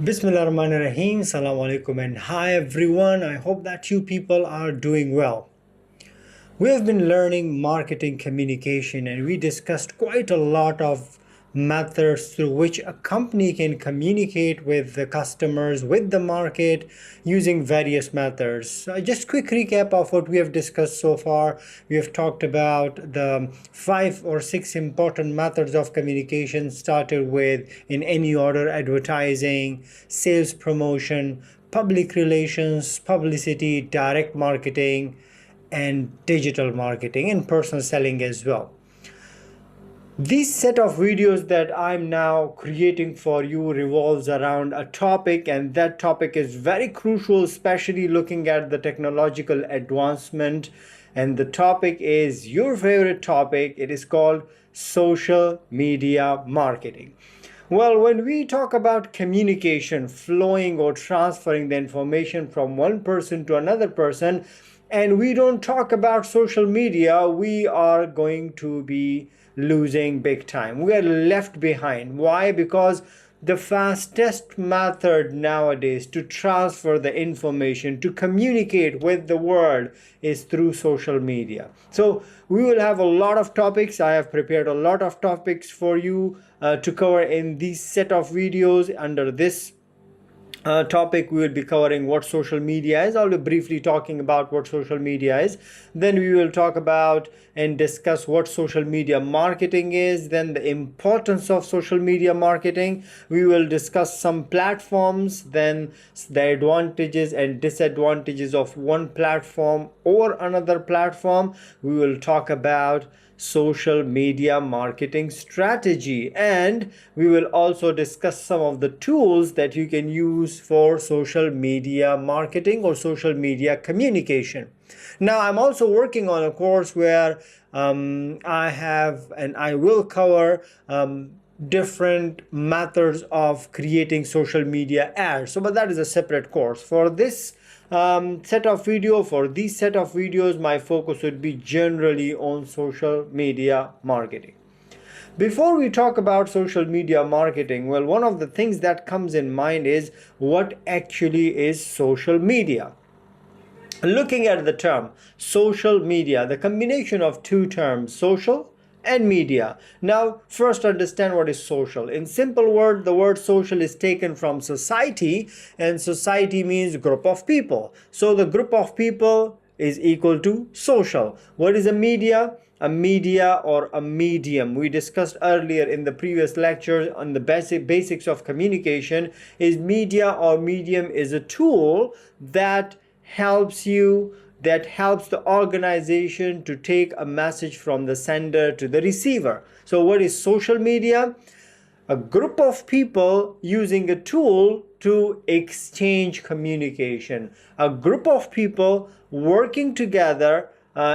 Bismillahirrahmanirrahim. Assalamu alaikum and hi everyone. I hope that you people are doing well. We have been learning marketing communication and we discussed quite a lot of methods through which a company can communicate with the customers, with the market using various methods. Just quick recap of what we have discussed so far. We have talked about the 5 or 6 important methods of communication, started with, in any order, advertising, sales promotion, public relations, publicity, direct marketing, and digital marketing and personal selling as well. This set of videos that I'm now creating for you revolves around a topic, and that topic is very crucial, especially looking at the technological advancement. And the topic is your favorite topic. It is called social media marketing. Well, when we talk about communication, flowing or transferring the information from one person to another person, and we don't talk about social media, we are going to be losing big time. We are left behind. Why? Because the fastest method nowadays to transfer the information, to communicate with the world, is through social media. So we will have a lot of topics. I have prepared a lot of topics for you to cover in this set of videos. Under this topic, we will be covering what social media is. I'll be briefly talking about what social media is. Then we will talk about and discuss what social media marketing is, then the importance of social media marketing. We will discuss some platforms, then the advantages and disadvantages of one platform or another platform. We will talk about social media marketing strategy, and we will also discuss some of the tools that you can use for social media marketing or social media communication. Now, I'm also working on a course where I have and I will cover different methods of creating social media ads. So, but that is a separate course. For this set of videos, my focus would be generally on social media marketing. Before we talk about social media marketing, well, one of the things that comes in mind is what actually is social media. Looking at the term social media, the combination of two terms, social and media. Now, first understand what is social. In simple word, the word social is taken from society, and society means group of people. So the group of people is equal to social. What is a media? A media or a medium, we discussed earlier in the previous lecture on the basics of communication, is media or medium is a tool that helps the organization to take a message from the sender to the receiver. So what is social media? A group of people using a tool to exchange communication, a group of people working together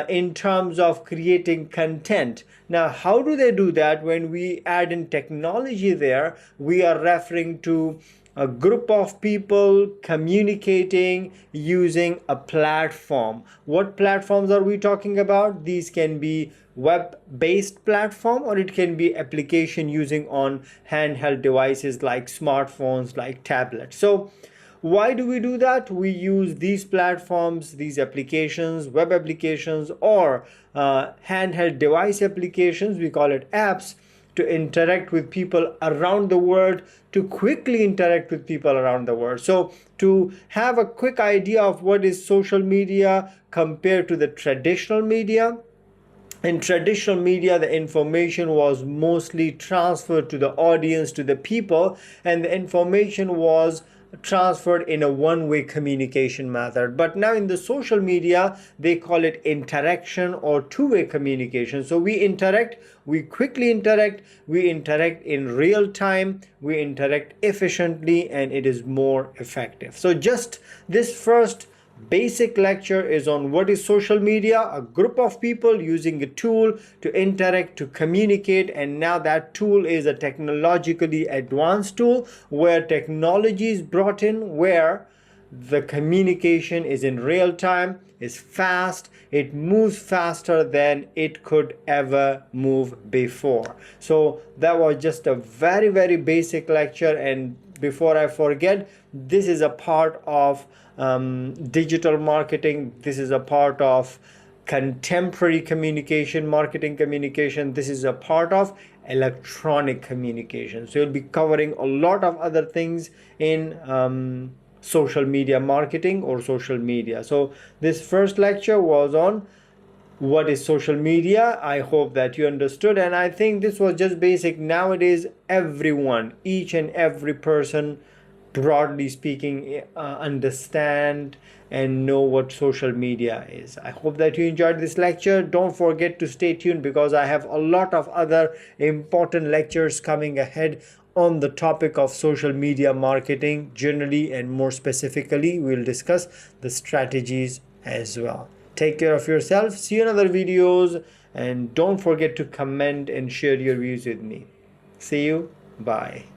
in terms of creating content. Now, how do they do that? When we add in technology there, we are referring to a group of people communicating using a platform. What platforms are we talking about? These can be web-based platform, or it can be application using on handheld devices like smartphones, like tablets. So why do we do that? We use these platforms, these applications, web applications, or handheld device applications, we call it apps, to interact with people around the world, to quickly interact with people around the world. So to have a quick idea of what is social media compared to the traditional media, in traditional media, the information was mostly transferred to the audience, to the people, and the information was transferred in a one-way communication method. But now in the social media, they call it interaction or two-way communication. So we interact, we quickly interact, we interact in real time, we interact efficiently, and it is more effective. So just this first basic lecture is on what is social media, a group of people using a tool to interact, to communicate, and now that tool is a technologically advanced tool where technology is brought in, where the communication is in real time, is fast, it moves faster than it could ever move before. So that was just a very basic lecture, and before I forget, this is a part of digital marketing. This is a part of contemporary communication, marketing communication. This is a part of electronic communication. So you'll be covering a lot of other things in social media marketing or social media. So this first lecture was on what is social media. I hope that you understood, and I think this was just basic. Nowadays everyone, each and every person, broadly speaking, understand and know what social media is. I hope that you enjoyed this lecture. Don't forget to stay tuned, because I have a lot of other important lectures coming ahead on the topic of social media marketing generally, and more specifically we'll discuss the strategies as well. Take care of yourself. See you in other videos, and don't forget to comment and share your views with me. See you. Bye.